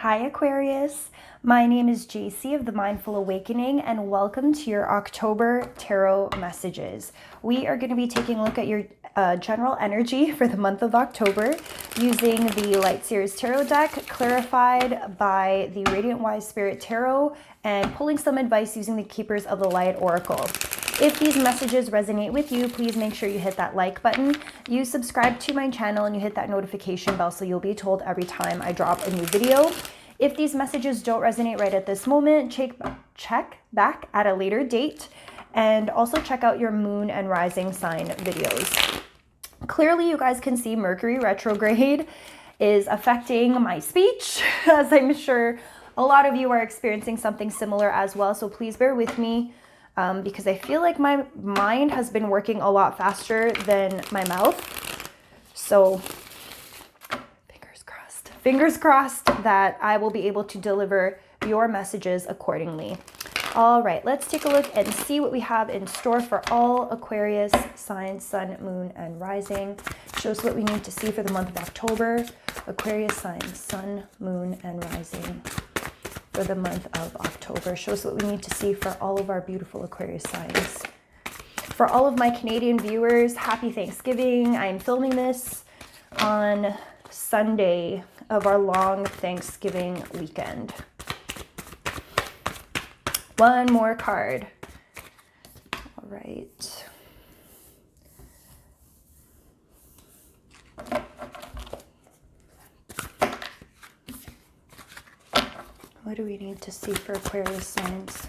Hi Aquarius, my name is JC of The Mindful Awakening and welcome to your October Tarot messages. We are going to be taking a look at your general energy for the month of October using the Light Seers Tarot deck clarified by the Radiant Wise Spirit Tarot and pulling some advice using the Keepers of the Light Oracle. If these messages resonate with you, please make sure you hit that like button, you subscribe to my channel, and you hit that notification bell so you'll be told every time I drop a new video. If these messages don't resonate right at this moment, check back at a later date, and also check out your moon and rising sign videos. Clearly, you guys can see Mercury retrograde is affecting my speech, as I'm sure a lot of you are experiencing something similar as well, so please bear with me. Because I feel like my mind has been working a lot faster than my mouth. So fingers crossed that I will be able to deliver your messages accordingly. All right, let's take a look and see what we have in store for all Aquarius signs, sun, moon, and rising. Shows what we need to see for the month of October. Aquarius signs, sun, moon, and rising. For the month of October. Shows what we need to see for all of our beautiful Aquarius signs. For all of my Canadian viewers, happy Thanksgiving. I'm filming this on Sunday of our long Thanksgiving weekend. One more card. All right. What do we need to see for Aquarius signs?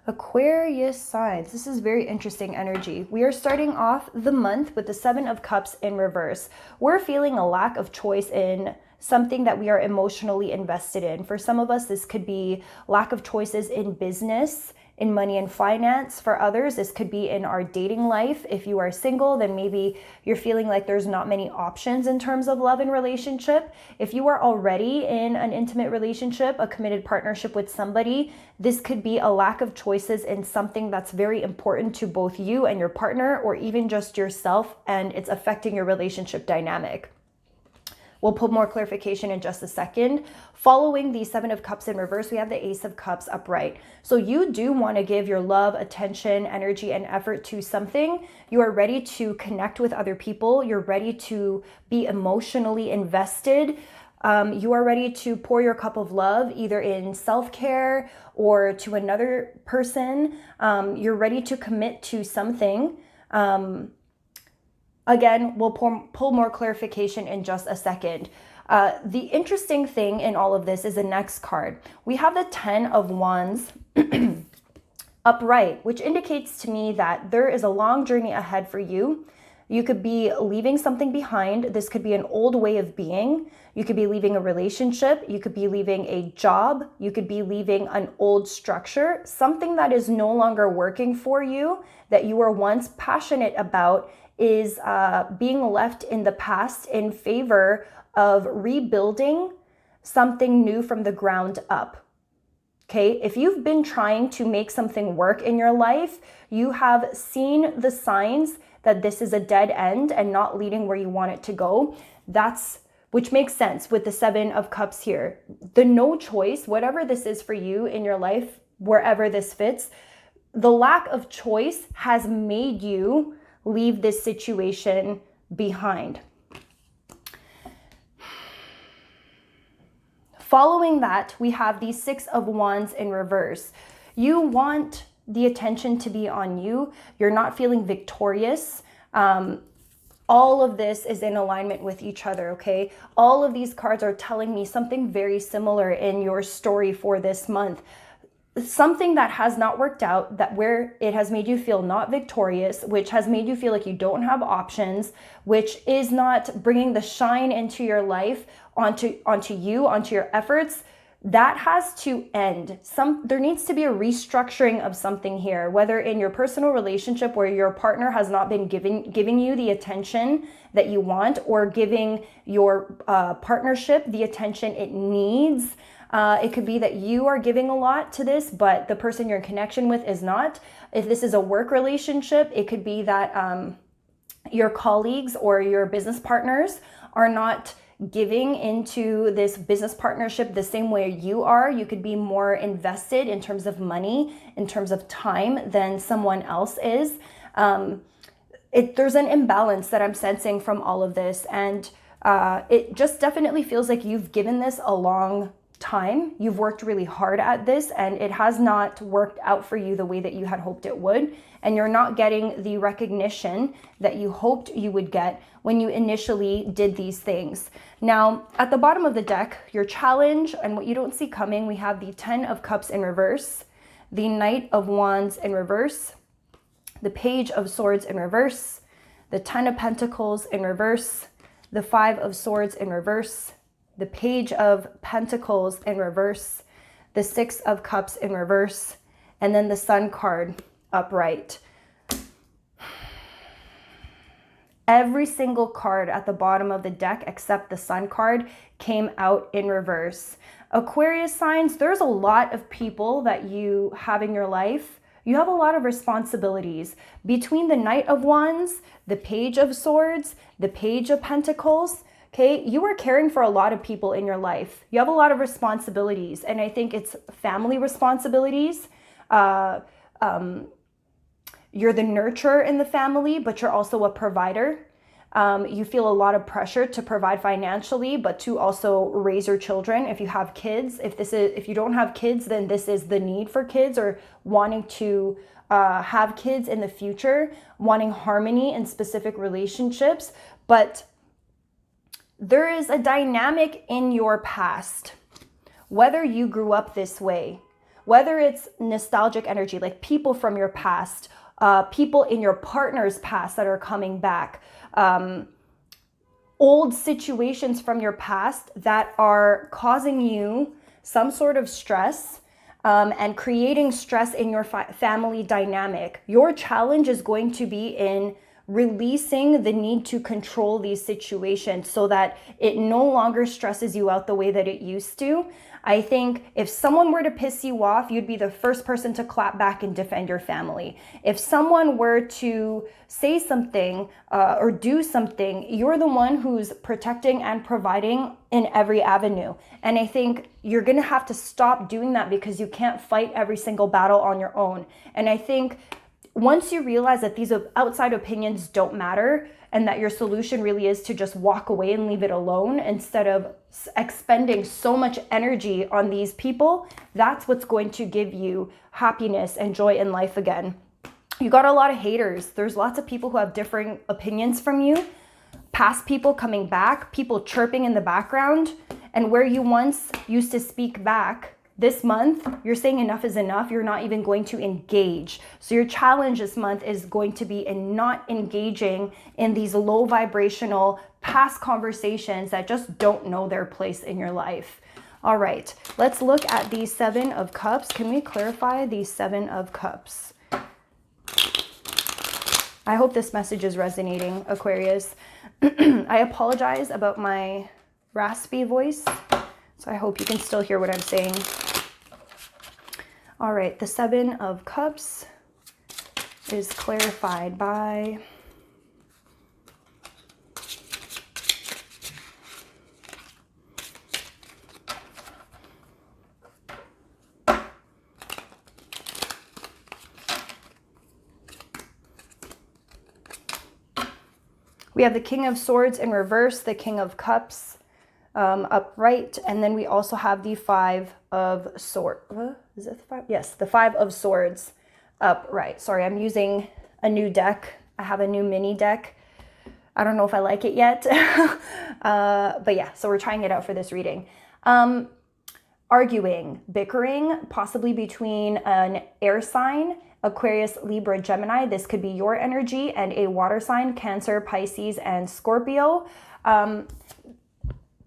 Aquarius signs. This is very interesting energy. We are starting off the month with the Seven of Cups in reverse. We're feeling a lack of choice in something that we are emotionally invested in. For some of us, this could be lack of choices in business, in money and finance. For others, this could be in our dating life. If you are single, then maybe you're feeling like there's not many options in terms of love and relationship. If you are already in an intimate relationship, a committed partnership with somebody, this could be a lack of choices in something that's very important to both you and your partner, or even just yourself, and it's affecting your relationship dynamic. We'll put more clarification in just a second. Following the Seven of Cups in reverse, we have the Ace of Cups upright. So you do want to give your love, attention, energy, and effort to something. You are ready to connect with other people. You're ready to be emotionally invested. You are ready to pour your cup of love either in self-care or to another person. You're ready to commit to something. Again, we'll pull more clarification in just a second. The interesting thing in all of this is the next card. We have the 10 of Wands upright, which indicates to me that there is a long journey ahead for you. You could be leaving something behind. This could be an old way of being. You could be leaving a relationship. You could be leaving a job. You could be leaving an old structure, something that is no longer working for you, that you were once passionate about, is being left in the past in favor of rebuilding something new from the ground up. Okay, if you've been trying to make something work in your life, you have seen the signs that this is a dead end and not leading where you want it to go. Which makes sense with the Seven of Cups here. The no choice, whatever this is for you in your life, wherever this fits, the lack of choice has made you leave this situation behind. Following that, we have the Six of Wands in reverse. You want the attention to be on you. You're not feeling victorious. All of this is in alignment with each other, okay? All of these cards are telling me something very similar in your story for this month. Something that has not worked out, that where it has made you feel not victorious, which has made you feel like you don't have options, which is not bringing the shine into your life, onto your efforts, that has to end. There needs to be a restructuring of something here, whether in your personal relationship where your partner has not been giving you the attention that you want, or giving your partnership the attention it needs. It could be that you are giving a lot to this, but the person you're in connection with is not. If this is a work relationship, it could be that your colleagues or your business partners are not giving into this business partnership the same way you are. You could be more invested in terms of money, in terms of time than someone else is. There's an imbalance that I'm sensing from all of this, and it just definitely feels like you've given this a long time. You've worked really hard at this, and it has not worked out for you the way that you had hoped it would, and you're not getting the recognition that you hoped you would get when you initially did these things. Now, at the bottom of the deck, your challenge and what you don't see coming, we have the 10 of Cups in reverse, the Knight of Wands in reverse, the Page of Swords in reverse, the 10 of Pentacles in reverse, the 5 of Swords in reverse, the Page of Pentacles in reverse, the 6 of Cups in reverse, and then the Sun card upright. Every single card at the bottom of the deck except the Sun card came out in reverse. Aquarius signs, there's a lot of people that you have in your life. You have a lot of responsibilities. Between the Knight of Wands, the Page of Swords, the Page of Pentacles, okay, you are caring for a lot of people in your life. You have a lot of responsibilities, and I think it's family responsibilities. You're the nurturer in the family, but you're also a provider. You feel a lot of pressure to provide financially, but to also raise your children. If you have kids, if you don't have kids, then this is the need for kids, or wanting to have kids in the future, wanting harmony in specific relationships. But there is a dynamic in your past, whether you grew up this way, whether it's nostalgic energy, like people from your past, people in your partner's past that are coming back, old situations from your past that are causing you some sort of stress, and creating stress in your family dynamic. Your challenge is going to be in releasing the need to control these situations so that it no longer stresses you out the way that it used to. I think if someone were to piss you off, you'd be the first person to clap back and defend your family. If someone were to say something or do something, you're the one who's protecting and providing in every avenue. And I think you're going to have to stop doing that because you can't fight every single battle on your own. And I think once you realize that these outside opinions don't matter, and that your solution really is to just walk away and leave it alone instead of expending so much energy on these people, that's what's going to give you happiness and joy in life again. You got a lot of haters. There's lots of people who have differing opinions from you, past people coming back, people chirping in the background, and where you once used to speak back, this month, you're saying enough is enough. You're not even going to engage. So your challenge this month is going to be in not engaging in these low vibrational past conversations that just don't know their place in your life. All right, let's look at the 7 of Cups. Can we clarify the 7 of Cups? I hope this message is resonating, Aquarius. I apologize about my raspy voice, so I hope you can still hear what I'm saying. All right, the 7 of Cups is clarified by we have the King of Swords in reverse, the King of Cups upright, and then we also have the 5 of Swords. Is it the 5? Yes, the 5 of Swords upright. Sorry, I'm using a new deck. I have a new mini deck. I don't know if I like it yet, but yeah, so we're trying it out for this reading. Arguing, bickering, possibly between an air sign, Aquarius, Libra, Gemini. This could be your energy, and a water sign, Cancer, Pisces, and Scorpio.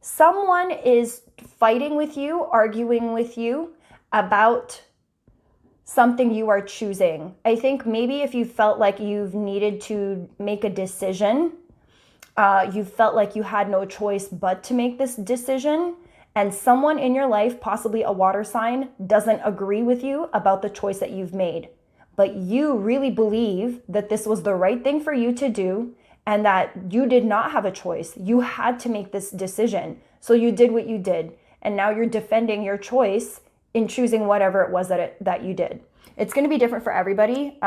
Someone is fighting with you, arguing with you about something you are choosing. I think maybe if you felt like you've needed to make a decision, you felt like you had no choice but to make this decision, and someone in your life, possibly a water sign, doesn't agree with you about the choice that you've made. but you really believe that this was the right thing for you to do and that you did not have a choice. You had to make this decision. So you did what you did. And now you're defending your choice in choosing whatever it was that you did. It's going to be different for everybody.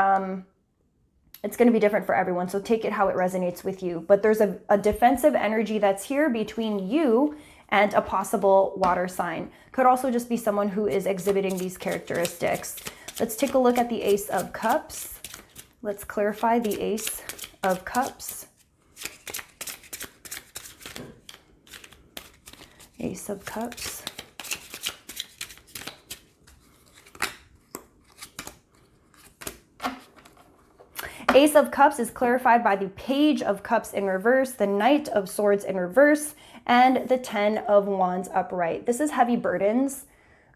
It's going to be different for everyone. So take it how it resonates with you. But there's a defensive energy that's here between you and a possible water sign. Could also just be someone who is exhibiting these characteristics. Let's take a look at the Ace of Cups. Let's clarify the Ace of Cups. Ace of Cups. Ace of Cups is clarified by the Page of Cups in reverse, the Knight of Swords in reverse, and the 10 of Wands upright. This is heavy burdens,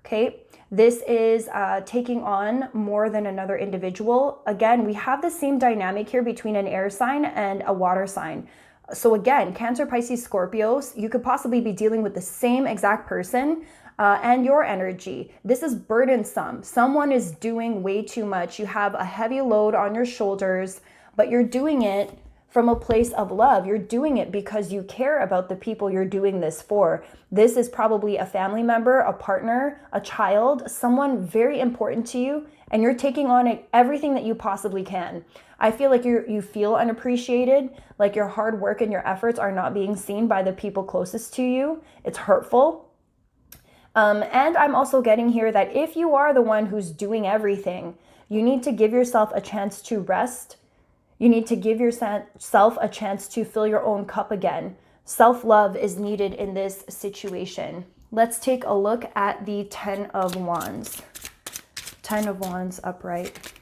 okay? This is taking on more than another individual. Again, we have the same dynamic here between an air sign and a water sign. So again, Cancer, Pisces, Scorpios, you could possibly be dealing with the same exact person and your energy. This is burdensome. Someone is doing way too much. You have a heavy load on your shoulders, but you're doing it from a place of love. You're doing it because you care about the people you're doing this for. This is probably a family member, a partner, a child, someone very important to you, and you're taking on everything that you possibly can. I feel like you feel unappreciated, like your hard work and your efforts are not being seen by the people closest to you. It's hurtful. And I'm also getting here that if you are the one who's doing everything, you need to give yourself a chance to rest. You need to give yourself a chance to fill your own cup again. Self-love is needed in this situation. Let's take a look at the 10 of Wands. 10 of Wands upright.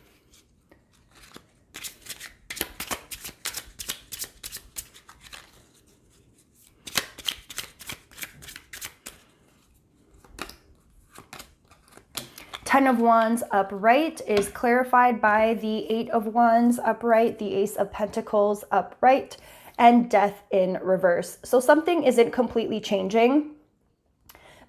Ten of Wands upright is clarified by the 8 of Wands upright, the Ace of Pentacles upright, and Death in reverse. So something isn't completely changing.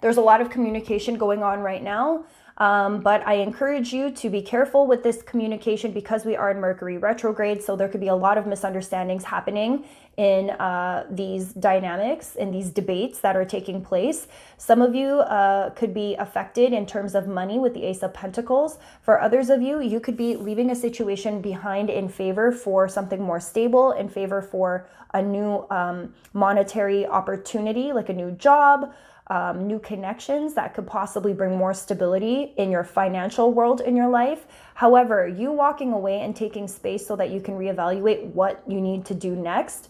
There's a lot of communication going on right now, but I encourage you to be careful with this communication because we are in Mercury retrograde, so there could be a lot of misunderstandings happening in these dynamics, in these debates that are taking place. Some of you could be affected in terms of money with the Ace of Pentacles. For others of you, you could be leaving a situation behind in favor for something more stable, in favor for a new monetary opportunity, like a new job, new connections that could possibly bring more stability in your financial world in your life. However, you walking away and taking space so that you can reevaluate what you need to do next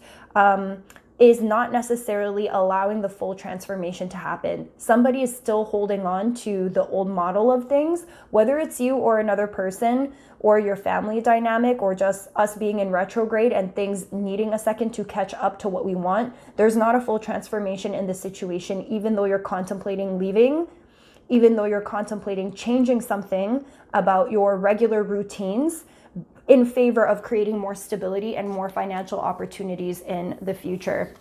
is not necessarily allowing the full transformation to happen. Somebody is still holding on to the old model of things, whether it's you or another person or your family dynamic or just us being in retrograde and things needing a second to catch up to what we want. There's not a full transformation in this situation, even though you're contemplating leaving, even though you're contemplating changing something about your regular routines in favor of creating more stability and more financial opportunities in the future.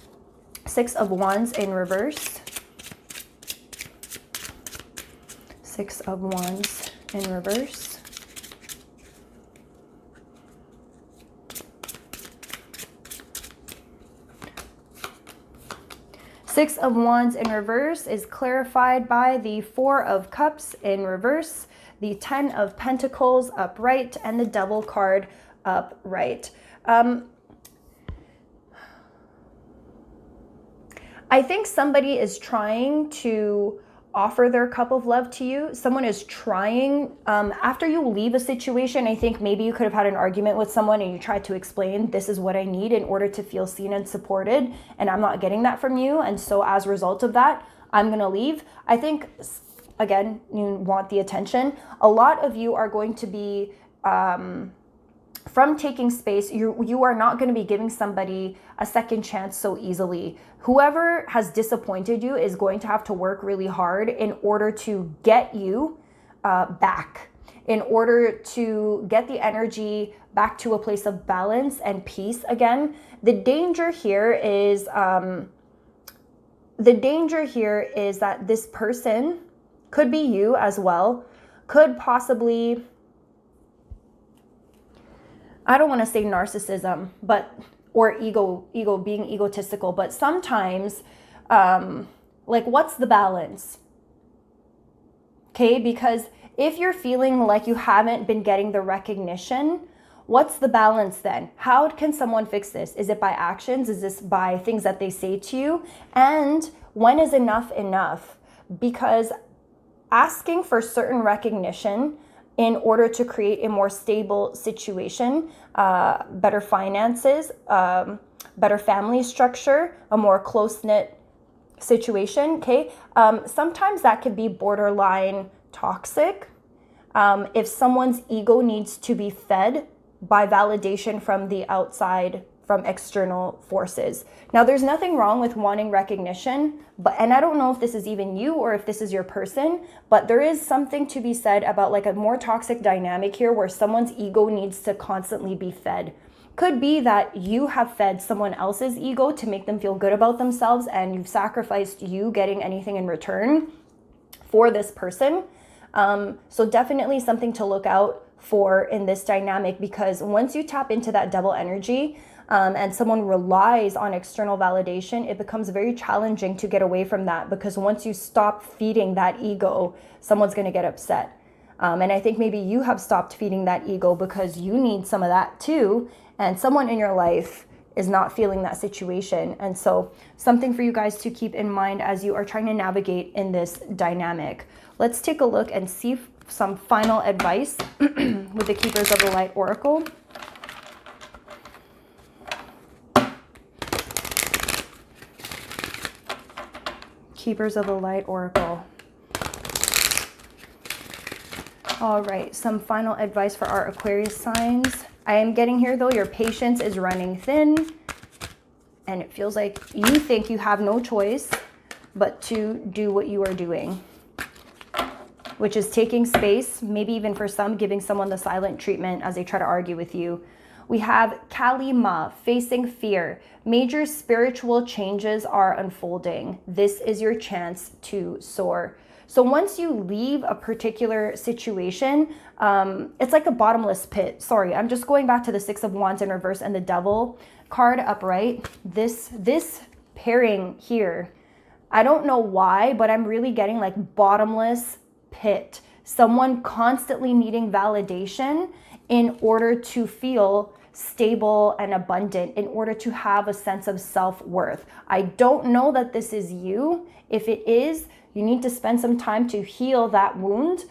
6 of Wands in reverse. 6 of Wands in reverse. Six of Wands in reverse is clarified by the 4 of Cups in reverse, the 10 of Pentacles upright, and the Devil card upright. I think somebody is trying to offer their cup of love to you. Someone is trying, after you leave a situation, I think maybe you could have had an argument with someone and you tried to explain, this is what I need in order to feel seen and supported, and I'm not getting that from you. And so as a result of that, I'm gonna leave. I think, again, you want the attention. A lot of you are going to be, from taking space, you are not going to be giving somebody a second chance so easily. Whoever has disappointed you is going to have to work really hard in order to get you back, in order to get the energy back to a place of balance and peace again. The danger here is that this person, could be you as well, could possibly I don't want to say narcissism, or ego being egotistical, but sometimes, like, what's the balance? Okay, because if you're feeling like you haven't been getting the recognition, what's the balance then? How can someone fix this? Is it by actions? Is this by things that they say to you? And when is enough enough? Because asking for certain recognition in order to create a more stable situation, better finances, better family structure, a more close-knit situation, okay? Sometimes that could be borderline toxic. If someone's ego needs to be fed by validation from the outside, from external forces. Now, there's nothing wrong with wanting recognition, and I don't know if this is even you or if this is your person, but there is something to be said about like a more toxic dynamic here where someone's ego needs to constantly be fed. Could be that you have fed someone else's ego to make them feel good about themselves, and you've sacrificed you getting anything in return for this person. So definitely something to look out for in this dynamic, because once you tap into that devil energy, and someone relies on external validation, it becomes very challenging to get away from that, because once you stop feeding that ego, someone's going to get upset. And I think maybe you have stopped feeding that ego because you need some of that too, and someone in your life is not feeling that situation. And so something for you guys to keep in mind as you are trying to navigate in this dynamic. Let's take a look and see some final advice with the Keepers of the Light Oracle. Keepers of the Light Oracle. All right, some final advice for our Aquarius signs. I am getting here though, your patience is running thin, and it feels like you think you have no choice but to do what you are doing, which is taking space, maybe even for some, giving someone the silent treatment as they try to argue with you. We have Kalima, facing fear. Major spiritual changes are unfolding. This is your chance to soar. So once you leave a particular situation, it's like a bottomless pit. Sorry, I'm just going back to the Six of Wands in reverse and the Devil card upright. This pairing here, I don't know why, but I'm really getting like bottomless pit. Someone constantly needing validation in order to feel stable and abundant, in order to have a sense of self-worth. I don't know that this is you. If it is, you need to spend some time to heal that wound,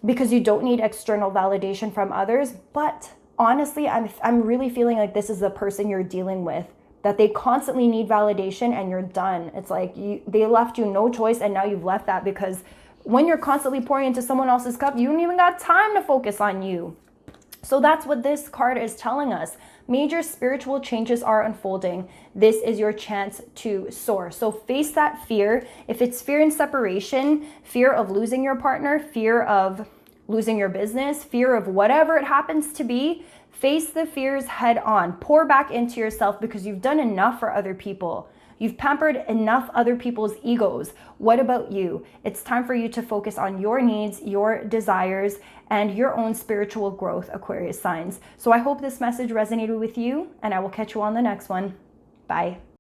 because you don't need external validation from others. But honestly, I'm really feeling like this is the person you're dealing with, that they constantly need validation and you're done. It's like they left you no choice, and now you've left that, because when you're constantly pouring into someone else's cup, you don't even got time to focus on you. So that's what this card is telling us. Major spiritual changes are unfolding. This is your chance to soar. So face that fear. If it's fear in separation, fear of losing your partner, fear of losing your business, fear of whatever it happens to be, face the fears head on. Pour back into yourself, because you've done enough for other people. You've pampered enough other people's egos. What about you? It's time for you to focus on your needs, your desires, and your own spiritual growth, Aquarius signs. So I hope this message resonated with you, and I will catch you on the next one. Bye.